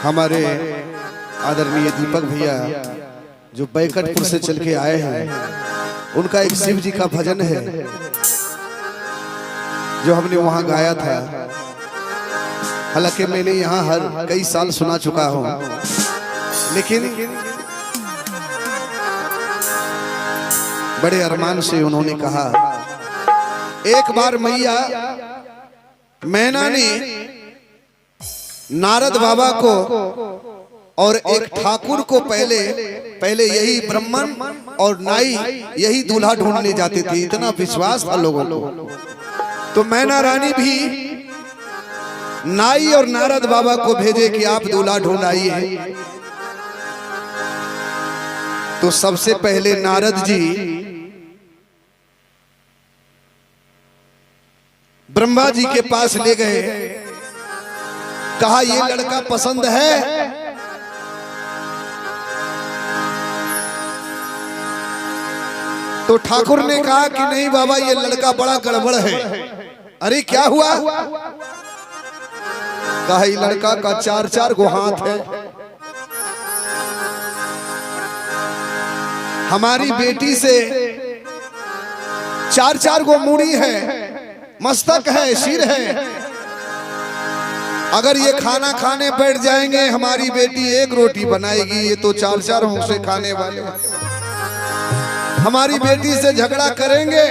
हमारे आदरणीय दीपक भैया जो बैकटपुर से चल के आए हैं, उनका एक शिव जी का भजन है जो हमने वहां गाया था। हालांकि मैंने यहाँ हर कई साल सुना चुका हूँ, लेकिन बड़े अरमान से उन्होंने कहा एक बार मैया मैना ने नारद बाबा को और एक ठाकुर को पहले यही ब्राह्मण और नाई यही दूल्हा ढूंढने जाते थे, इतना विश्वास था लोगों को। तो मैना रानी भी नाई और नारद बाबा को भेजे कि आप दूल्हा ढूंढ आइए। तो सबसे पहले नारद जी ब्रह्मा जी के पास ले गए, कहा ये लड़का पसंद है? तो ठाकुर ने कहा कि नहीं बाबा, ये लड़का बड़ा गड़बड़ है। अरे क्या हुआ? कहा ये लड़का का 4-4 गो हाथ है, हमारी बेटी से 4-4 गो मूड़ी है, मस्तक है, सिर है। अगर ये खाना खाने बैठ जाएंगे, हमारी बेटी एक रोटी बनाएगी, ये तो 4-4 मुंह से खाने वाले। हमारी बेटी से झगड़ा करेंगे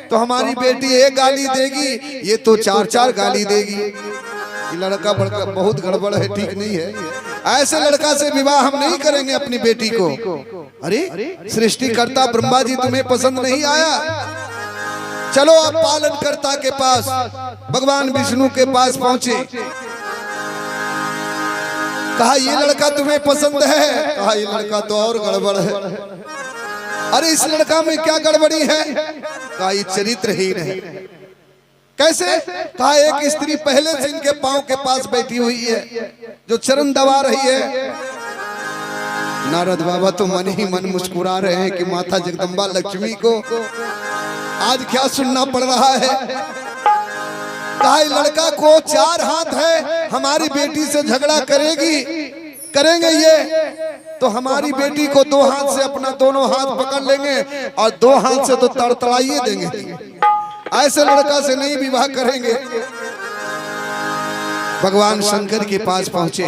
तो हमारी बेटी एक गाली देगी, ये तो 4-4 गाली देगी। ये लड़का बड़का बहुत गड़बड़ है, ठीक नहीं है। ऐसे लड़का से विवाह हम नहीं करेंगे अपनी बेटी को। अरे सृष्टिकर्ता ब्रह्मा जी तुम्हें पसंद नहीं आया? चलो आप पालनकर्ता के पास, भगवान विष्णु के पास पहुंचे। कहा ये लड़का तुम्हें पसंद है? कहा ये लड़का तो और गड़बड़ है। अरे इस लड़का में क्या गड़बड़ी है? कहा ये चरित्रहीन है। कैसे? कहा एक स्त्री पहले से इनके पांव के पास बैठी हुई है जो चरण दबा रही है। नारद बाबा तो मन ही मन मुस्कुरा रहे हैं कि माता जगदम्बा लक्ष्मी को आज क्या सुनना पड़ रहा है। कहा लड़का को 4 हाथ है, हमारी बेटी से झगड़ा करेंगे ये तो हमारी बेटी को 2 हाथ से अपना दोनों हाथ पकड़ लेंगे और 2 हाथ से तो तड़तड़ाइए देंगे। ऐसे लड़का से नहीं विवाह करेंगे। भगवान शंकर के पास पहुंचे।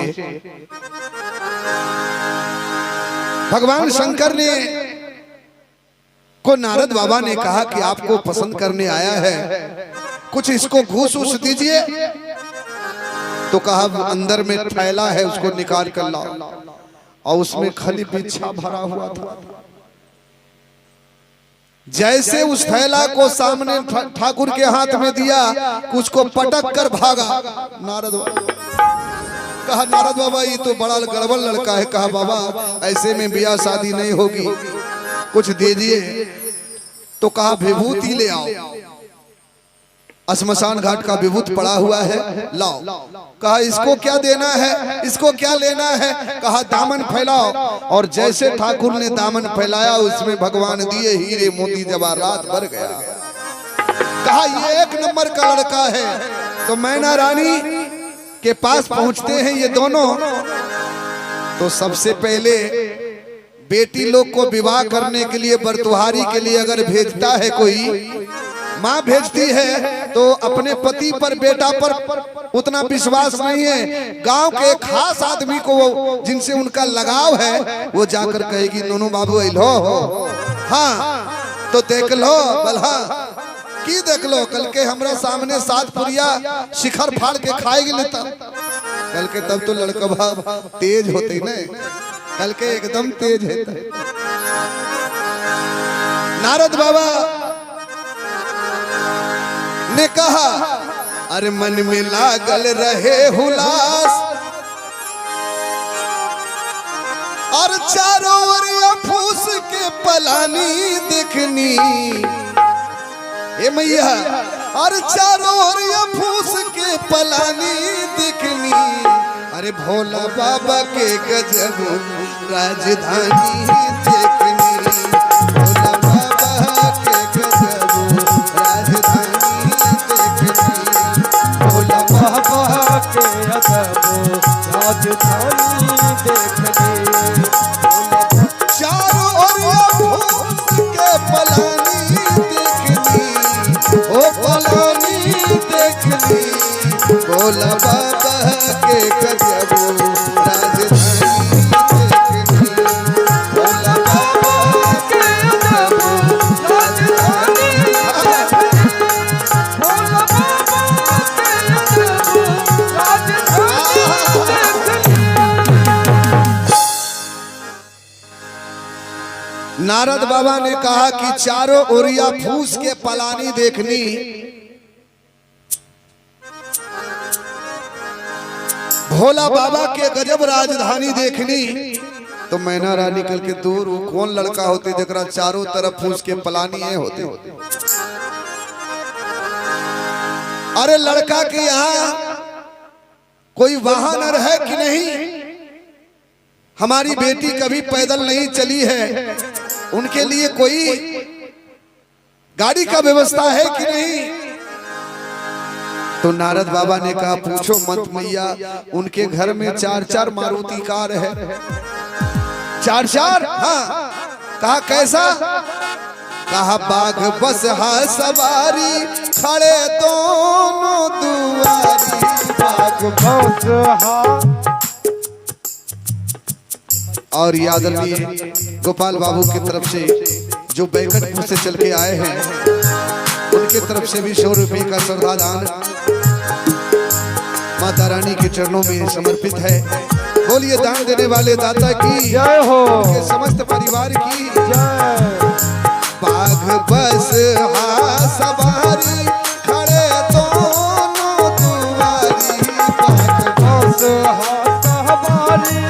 भगवान शंकर ने को नारद बाबा ने कहा कि आपको पसंद करने आया है, कुछ इसको घूस दीजिए। तो कहा अंदर में थैला है, उसको निकाल कर लाओ। और उसमें खाली बिच्छा भरा हुआ था। जैसे उस थैला को सामने ठाकुर के हाथ में दिया, कुछ को पटक कर भागा नारद बाबा। कहा नारद बाबा ये तो बड़ा गड़बड़ लड़का है। कहा बाबा ऐसे में ब्याह शादी नहीं होगी, कुछ दीजिए। तो कहा विभूति ले आओ, श्मशान घाट का विभूत पड़ा हुआ है, लाओ। कहा इसको क्या देना है, इसको क्या लेना है? कहा दामन फैलाओ। और जैसे ठाकुर ने दामन फैलाया, उसमें भगवान दिए हीरे मोती जवाहरात भर गया। कहा ये एक नंबर का लड़का है। तो मैना रानी के पास पहुंचते हैं ये दोनों। तो सबसे पहले बेटी लोग को विवाह करने के लिए, बरतुहारी के लिए अगर भेजता है कोई, माँ भेजती है तो अपने पति पर बेटा पर उतना विश्वास नहीं है। गांव के खास आदमी को जिनसे उनका लगाव है, वो जाकर कहेगी नोनू बाबू लो हाँ तो देख लो बल्हा की देख लो, कल के हमरा सामने 7 पुरिया शिखर फाड़ के खाएगी लेता। कल के तब तो लड़का भाव तेज होते न, कल के एकदम तेज है। नारद बाबा ने कहा अरे मन में लागल रहे हुलास, और चारों ओर फूस के पलानी देखनी। ए मैया, और चारों ओर फूस के पलानी देखनी। अरे भोला बाबा के गजब राजधानी देखनी। भोला बाबा के गजब राजधानी देखनी। भोला बाबा के गजब राजधानी देखनी। चारों ओर फूस के पलानी देखनी, ओ पलानी देखनी, भोला बाबा के गजब राजधानी देखनी, भोला बाबा के गजब राजधानी भोला बाबा के गजब राजधानी देखनी। नारद बाबा ने कहा कि चारों ओरिया फूस के पलानी देखनी, भोला बाबा के गजब राजधानी देखनी। तो मैना रानी निकल के दूर वो कौन लड़का होते जरा चारों तरफ फूस के पलानी होते। अरे लड़का के यहाँ कोई वाहन है कि नहीं? हमारी बेटी कभी पैदल नहीं चली है, उनके लिए कोई गाड़ी का व्यवस्था है कि नहीं? तो नारद बाबा ने कहा पूछो मत मैया, उनके घर में 4-4 मारुति कार है। 4-4? हाँ। कहा कैसा? कहा बाघ बस हा सवारी खड़े दोनों दुआरी, बाघ बस हा। और याद रखिए गोपाल बाबू की तरफ से जो बैकटपुर से चल के आए हैं, उनके तरफ से भी 100 रुपये का श्रद्धादान माता रानी के चरणों में समर्पित है। बोलिए दान देने वाले दाता की जय हो, उनके समस्त परिवार की जय। बाघ बस हा सवारी खड़े दोनों दुआरी, बाघ बस हा सवारी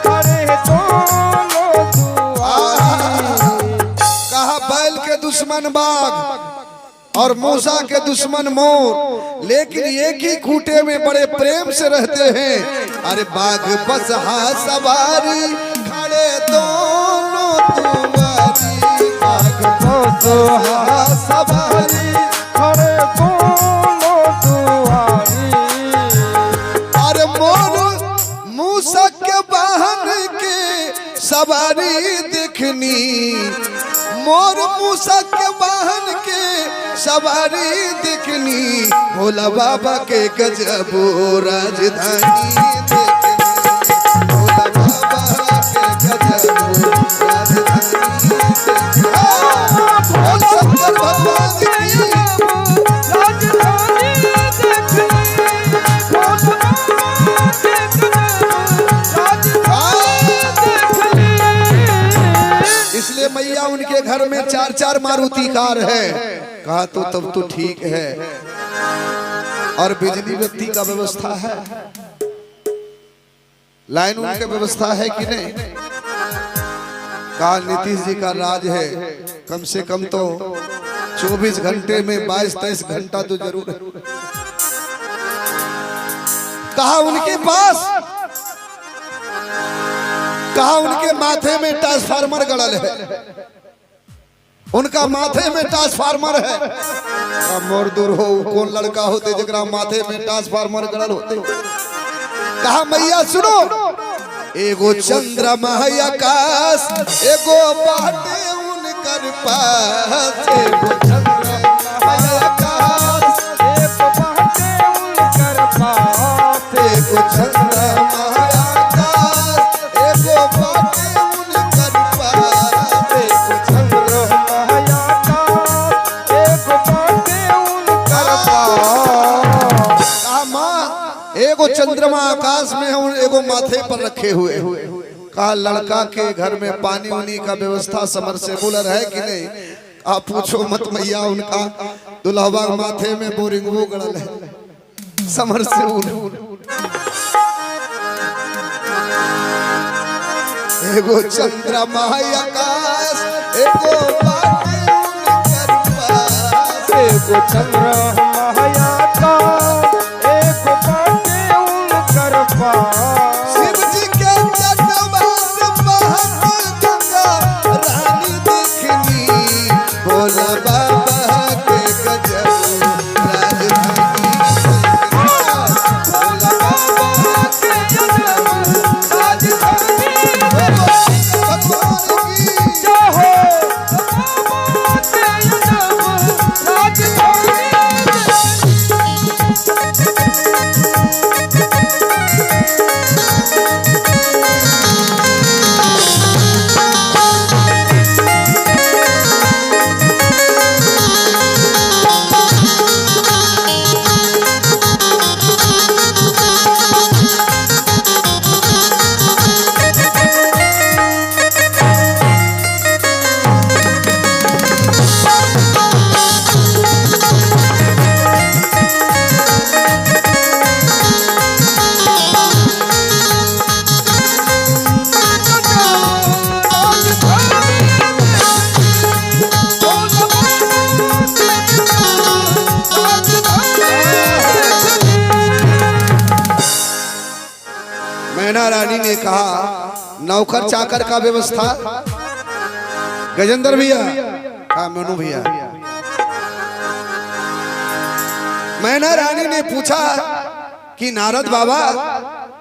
खड़े दोनों दुआरी। कहा बैल के दुश्मन बाघ और मूसा के दुश्मन मोर, लेकिन एक ही खूंटे में बड़े प्रेम से रहते हैं। अरे बाघ बस हा सवारी खड़े दोनों दुआरी, बाघ बस हा सवारी खड़े दोनों दुआरी। अरे मोर मूसा के वाहन के सवारी देखनी, मोर मूसा के वाहन के सवारी देखनी, भोला बाबा के गजब राजधानी देखनी, भोला बाबा के गजब राजधानी देखनी। बोल शंकर भगवान की राजधानी देखनी, भोला बाबा के गजब राजधानी देखनी। इसलिए मैया उनके घर में 4-4 मारुति कार है। कहा तो तब तो ठीक है, और बिजली बत्ती का व्यवस्था है, लाइन उनका व्यवस्था है कि नहीं? कहा नीतीश जी का राज है, कम से कम तो 24 घंटे में 22-23 घंटा तो जरूर है। कहा उनके पास, कहा उनके माथे में ट्रांसफार्मर गड़ल है, उनका माथे में ट्रांसफार्मर है। मोर दूर हो कौन लड़का होते जरा माथे में ट्रांसफार्मर गड़ल होते। कहा मैया सुनो, एगो चंद्रमा आकाश, एगो बाटे उनकर पास, एगो चंद्रमा आकाश, एक बाटे उनकर पास, एगो चंद्रमा आकाश, एगो बाटे उनकर पास, एगो चंद्रमा एक बाटे उनकर पास। कहा माँ एगो चंद्रमा आकाश में है, एगो माथे पर रखे हुए। कहा लड़का के घर में पानी उनी का व्यवस्था समरसेबुलर है कि नहीं? आप पूछो मत मैया, उनका दुल्हवा माथे में बोरिंग वो गड़ल है समरसेबुलर। एगो चंद्रमा आकाश, एगो बाटे उनकर पास, एगो चंद्रमा आकाश, एक बाटे उनकर पास। शिव जी के जटवा से बहत गंगा रानी देखनी, भोला बाबा के गजब राजधानी देखनी, भोला बाबा के गजब मैना रानी ने कहा नौकर चाकर का व्यवस्था। गजेंद्र भैया, हाँ मनु भैया, मैना रानी ने पूछा कि नारद बाबा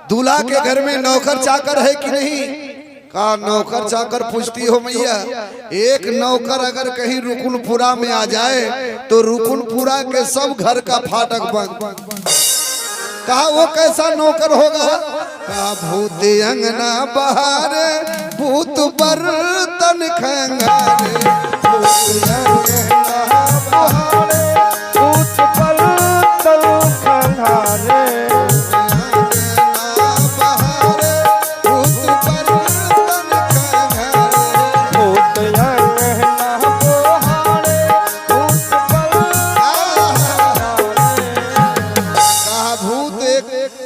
दूल्हा के घर में नौकर चाकर है कि नहीं? कहा नौकर चाकर पूछती हो मैया, एक नौकर अगर कहीं रुकुनपुरा में आ जाए तो रुकुनपुरा के सब घर का फाटक बंद। कहा वो कैसा नौकर होगा? कहा भूत अंगना बहारे, भूत बर्तन खंगारे, भूत अंगना बहारे, भूत बर्तन खंगारे,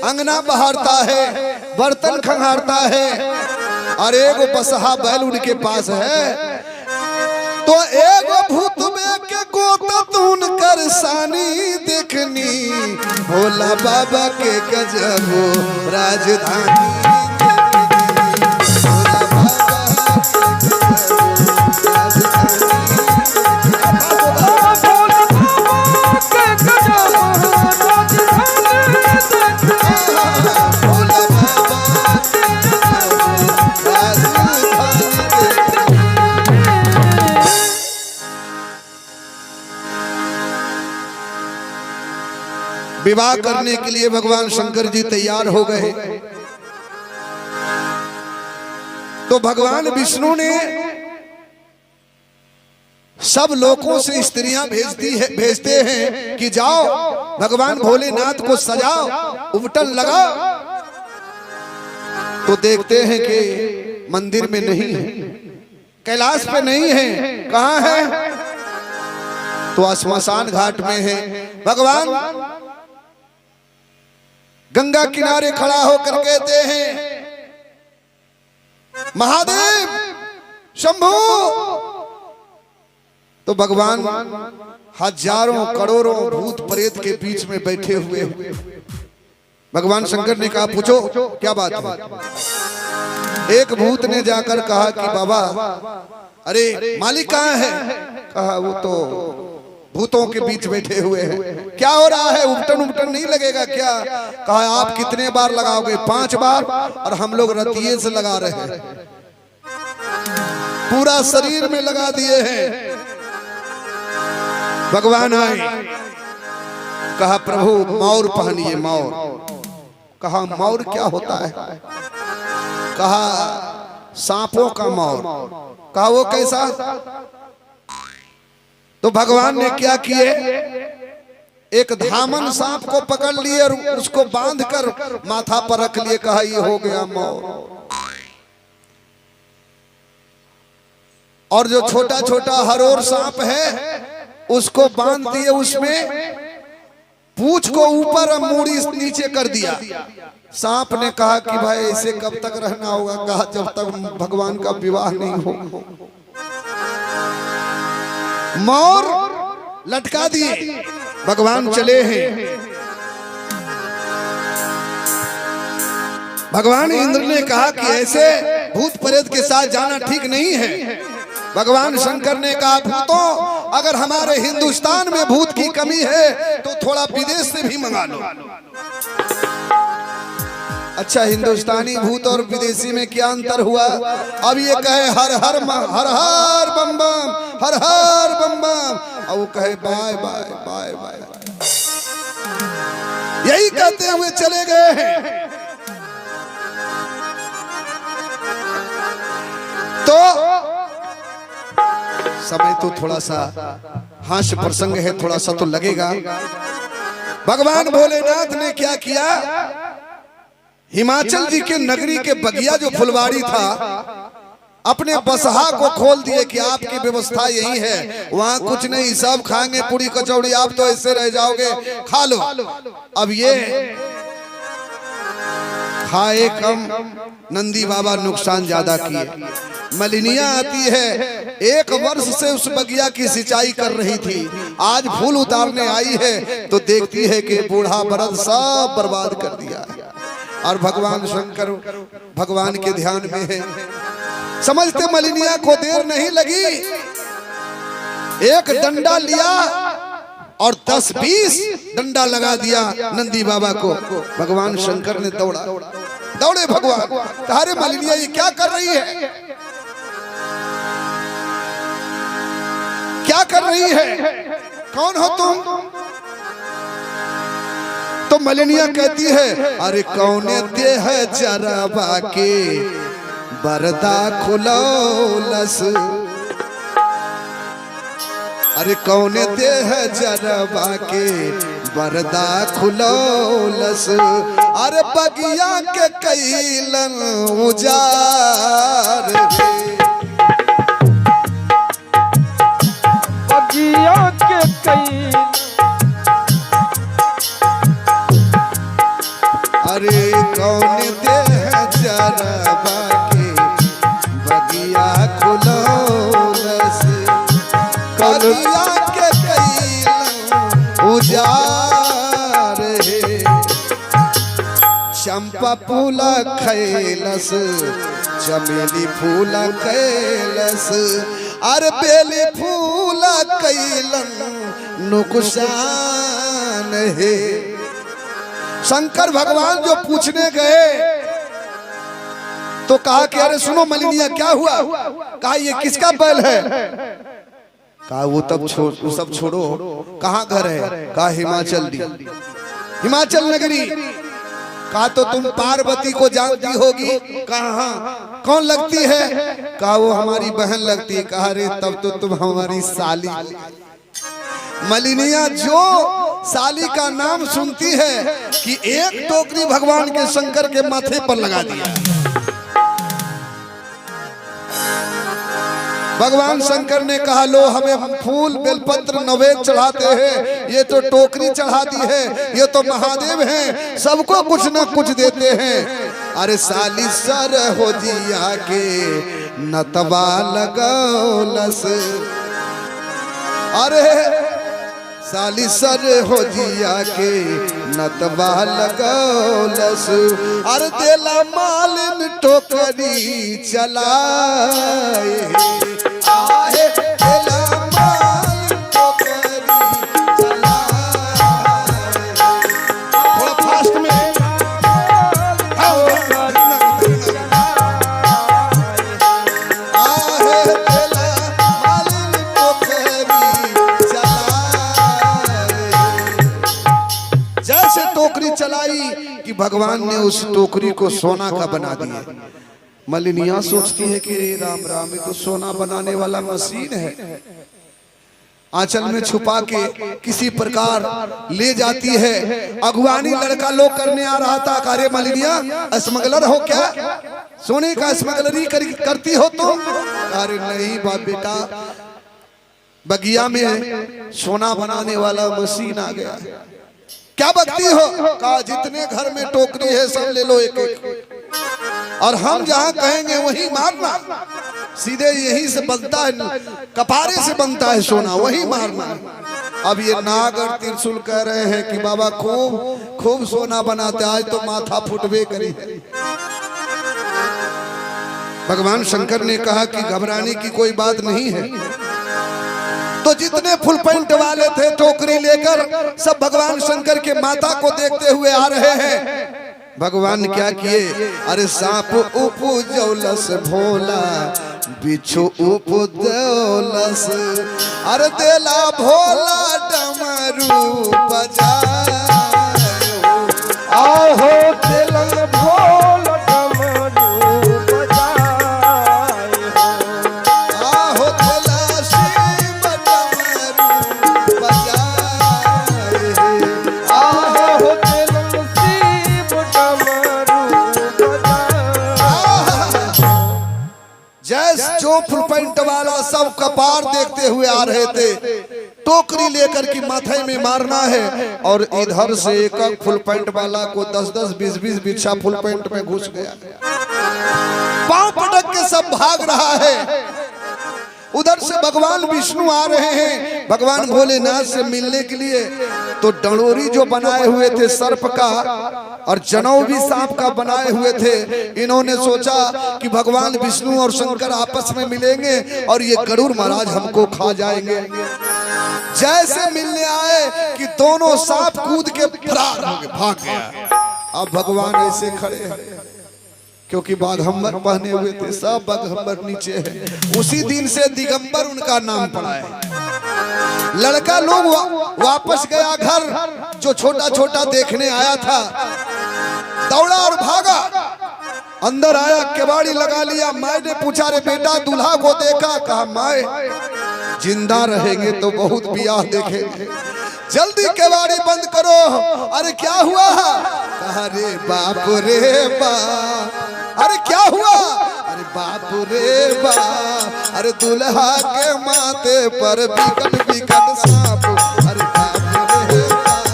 अंगना बहारता है, बर्तन खंगारता है, और एगो बसहा बैल उनके पास है। तो एगो भूत में के गोता उनकर सानी देखनी, भोला बाबा के गजब राजधानी विवाह करने के लिए भगवान शंकर जी तैयार हो गए। तो भगवान विष्णु ने सब लोगों से स्त्रियां भेजते हैं कि जाओ भगवान भोलेनाथ को सजाओ, उबटन लगाओ। तो देखते हैं कि मंदिर में नहीं है, कैलाश पे नहीं है, कहां है? तो श्मशान घाट में है। भगवान गंगा किनारे खड़ा होकर कहते हैं महादेव शंभू। तो भगवान हजारों करोड़ों भूत प्रेत के बीच में बैठे हुए हैं। भगवान शंकर ने कहा पूछो क्या बात है? एक भूत ने जाकर कहा कि बाबा अरे मालिक कहाँ है? कहा वो तो भूतों के बीच बैठे हुए हैं। क्या हो रहा है? उबटन उबटन नहीं लगेगा क्या? कहा आप कितने बार लगाओगे? 5 बार, और हम लोग रतिये से लगा रहे हैं, पूरा शरीर में लगा दिए हैं। भगवान आए, कहा प्रभु मौर पहनिए, मौर। कहा मौर क्या होता है? कहा सांपों का मौर। कहा वो कैसा? तो भगवान ने क्या किए, एक धामन सांप को पकड़ लिए और उसको बांधकर माथा पर रख लिए। कहा ये हो गया मौर। और जो छोटा छोटा हरोर सांप है उसको बांध दिए, उसमें पूंछ को ऊपर और मूड़ी नीचे कर दिया। सांप ने कहा कि भाई इसे कब तक रहना होगा? कहा जब तक भगवान का विवाह नहीं हो। मौर लटका दिए, भगवान चले हैं। भगवान इंद्र ने कहा कि ऐसे भूत प्रेत के साथ जाना ठीक नहीं है। भगवान शंकर ने कहा भूतों अगर हमारे हिंदुस्तान में भूत की कमी है तो थोड़ा विदेश से भी मंगा लो। अच्छा हिंदुस्तानी भूत और विदेशी में क्या अंतर हुआ? अब ये कहे हर हर हर हर बम बम, हर हर बम बम, और वो कहे बाय बाय बाय बाय। यही कहते हुए चले गए हैं। तो समय तो थोड़ा सा हास्य प्रसंग है, थोड़ा सा तो लगेगा। भगवान भोलेनाथ ने क्या किया, हिमाचल जी के नगरी के बगिया जो फुलवाड़ी था, अपने बसहा को खोल दिए कि आपकी व्यवस्था यही है, वहां कुछ नहीं, सब खाएंगे पूरी कचौड़ी, आप तो ऐसे रह जाओगे, खा लो। अब ये खाए कम, नंदी बाबा नुकसान ज्यादा किए। मलिनिया आती है, 1 वर्ष से उस बगिया की सिंचाई कर रही थी, आज फूल उतारने आई है तो देखती है कि बूढ़ा बरद सब बर्बाद कर दिया। और भगवान शंकर भगवान के ध्यान में है। समझते मलिनिया को देर नहीं लगी, एक डंडा लिया और 10-20 डंडा लगा दिया नंदी बाबा को। भगवान शंकर ने दौड़े भगवान, अरे मलिनिया ये क्या कर रही है, क्या कर रही है, कौन हो तुम? तो मलिनिया कहती है, अरे कौने दे है जरा बाके बरदा खुलौलस, अरे कौने दे है जरा बाके बरदा खुलौलस, अरे बगिया के कैलन उजार बगिया के कई, अरे कौने दे है जरा बाके बगिया खुलौलस, बगिया के कैलन उजार है, चंपा फूला खैलस चमेली फूला कैलस, अरे बेली फूला कैलन नुकसान है। शंकर भगवान जो पूछने गए तो कहा कि अरे सुनो मलिनिया क्या हुआ, कहा ये किसका बैल है, कहा वो सब छोड़ो, कहाँ घर है, कहा हिमाचल नगरी, कहा तो तुम पार्वती को जानती होगी, कहा कौन लगती है, कहा वो हमारी बहन लगती है, कहा रे तब तो तुम हमारी साली। मलिनिया जो साली का नाम सुनती है कि एक टोकरी भगवान के शंकर के माथे पर लगा दिया। भगवान शंकर ने कहा लो हमें फूल बेलपत्र नवेद चढ़ाते हैं, ये तो टोकरी चढ़ा दी है, ये तो महादेव हैं, सबको कुछ न कुछ देते हैं। अरे साली सर हो जिया के नतवा लगौलस, अरे साली सर हो जिया के नतवा लगौलस, अरे देला मालिन टोकरी चलाए, आहे देला मालिन टोकरी चलाए। थोड़ा फास्ट में टोकरी चलाई कि भगवान ने उस टोकरी को सोना का बना दिया। मलिनिया सोचती है कि राम राम ये तो सोना बनाने वाला मशीन है, आंचल में छुपा के किसी प्रकार ले जाती है। अगवानी लड़का लोग करने आ रहा था, अरे मलिनिया स्मगलर हो क्या, सोने का स्मगलरी करती हो तुम? अरे नहीं बाप बेटा, बगिया में सोना बनाने वाला मशीन आ गया। क्या बकती हो? कहा जितने घर में टोकरी है सब ले लो एक एक, और हम जहां कहेंगे वहीं मारना, सीधे यहीं से बनता है, कपारे से बनता है सोना, वहीं मारना। अब ये नाग और त्रिशूल कह रहे हैं कि बाबा खूब खूब सोना बनाते, आज तो माथा फुटबे करी। भगवान शंकर ने कहा कि घबराने की कोई बात नहीं है। तो जितने फुल पैंट वाले थे टोकरी लेकर सब भगवान शंकर के माता को देखते हुए आ रहे हैं। भगवान क्या किए, अरे सांप उपजौलस भोला बिच्छू उपजौलस, अरे देला भोला डमरू बजाए, आहो देलन भोल डमरू बजाए, आहो देला शिव डमरू बजाए, आहो देलन शिव डमरू बजाए। जैस जो फुल पैंट वाला सब कपार देखते हुए आ रहे थे, टोकरी लेकर की माथे में मारना है, और इधर से एक फुल पैंट वाला को 10-10 20-20 बिच्छा फुल पैंट में घुस गया। पांव पटक के सब भाग रहा है। उधर से भगवान विष्णु आ रहे हैं भगवान भोलेनाथ से मिलने के लिए। तो डंडोरी जो बनाए हुए थे सर्प का और जनेऊ भी सांप का बनाए हुए थे, इन्होंने सोचा कि भगवान विष्णु और शंकर आपस में मिलेंगे और ये गरुड़ महाराज हमको खा जाएंगे। जैसे मिलने आए कि दोनों सांप कूद के फरार हो गए, भाग गया। अब भगवान ऐसे खड़े हैं क्योंकि बाघंबर पहने हुए थे, सब बाघंबर नीचे है। उसी दिन से दिगंबर उनका नाम पड़ा है। लड़का लोग वापस गया घर, जो छोटा छोटा देखने आया था दौड़ा और भागा। अंदर आया, केवाड़ी लगा लिया। माँ ने पूछा, रे बेटा दूल्हा को देखा? कहा माँ जिंदा रहेंगे तो बहुत ब्याह देखेंगे, जल्दी केवाड़ी बंद करो। अरे क्या हुआ? कहा रे बाप रे बाप। अरे क्या हुआ? अरे बाप रे बाप। अरे दूल्हा के माथे पर विकट विकट सांप। अरे बाप रे बाप।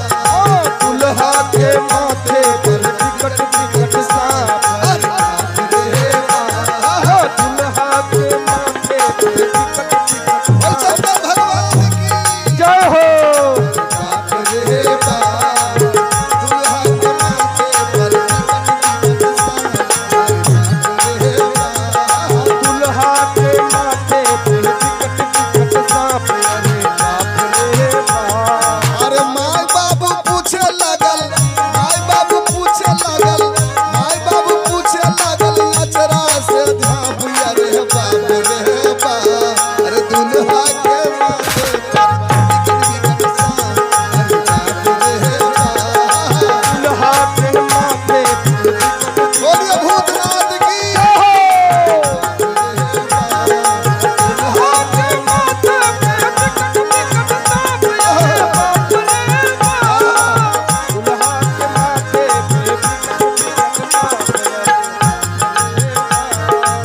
दूल्हा के माथे पर विकट विकट सांप। अरे बाप रे बाप। दूल्हा के माथे पर विकट विकट बोल शंकर भगवान की जय हो। बाप रे बाप। दूल्हा के माथे पर विकट विकट सांप। अरे बाप रे बाप। दूल्हा के माथे पर विकट विकट सांप। अरे बाप रे बाप। अरे माय बाबू पूछे लगल, माय बाबू पूछे लगल, माय बाबू पूछे लगल अचरा से धाप। अरे बाप रे बाप। अरे दूल्हा के माथे पर विकट विकट सांप। अरे बाप रे बाप। दूल्हा के माथे पर विकट बोलिए भूतनाथ की। दूल्हा के माथे पर विकट विकट सांप। अरे बाप रे बाप। दूल्हा के माथे पर विकट विकट सांप।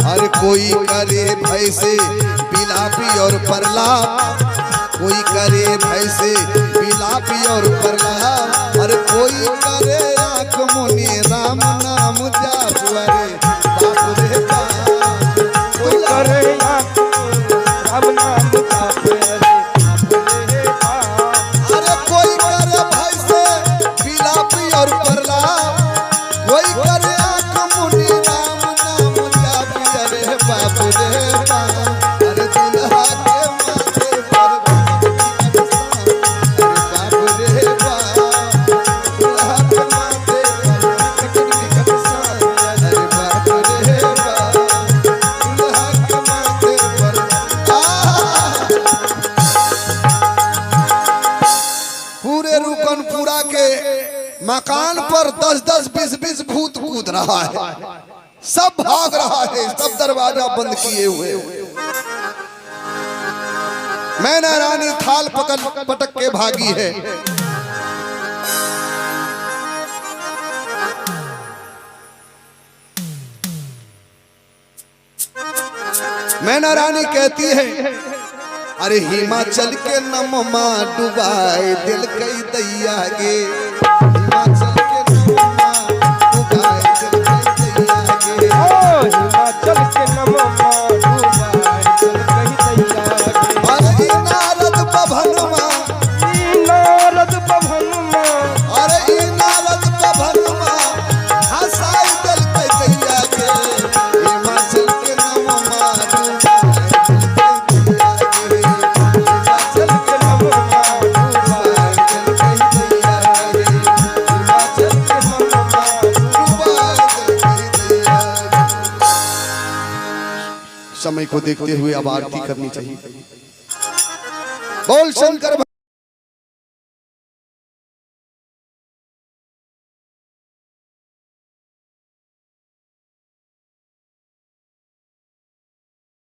अरे कोई करे भय से बिलापी और प्रलाप, कोई करे भय से बिलापी और प्रलाप। अरे कोई करे आंख मुनि राम नाम जाप। अरे बाप रे बाप। कोई करे राम नाम जाप। अरे बाप रे बाप। अरे कोई करे भय से बिलापी और प्रलाप, कोई करे आंख मुनि राम नाम जाप। अरे बाप रे बाप। अरे दूल्हा के माथे पर विकट विकट सांप। अरे बाप रे बाप। दूल्हा के माथे पर विकट विकट सांप। अरे बाप रे बाप। दूल्हा के माथे पर पूरे रुकनपुरा के मकान पर 10-10, 20-20 भूत कूद रहा है, सब भाग रहा है, सब दरवाजा बंद किए हुए। मैना रानी थाल पकड़ पटक के भागी है। मैना रानी कहती है, अरे हिमाचल के नममा डुबाए दिल कई दैया गे। हिमाचल के नममा डुबाए दिल कई दैया गे। हिमाचल के नममा डुबाए दिल कई दैया गे। अरे ई नारद बभनमा, ई नारद बभनमा। अरे ई नारद बभनमा हंसाई दिल कई दैया गे। हिमाचल के नममा डुबाए दिल कई दैया गे। हिमाचल के नममा डुबाए दिल कई दैया गे। हिमाचल के नममा डुबाए दिल कई दैया गे। समय को देखते हुए अब आरती करनी चाहिए। बोल शंकर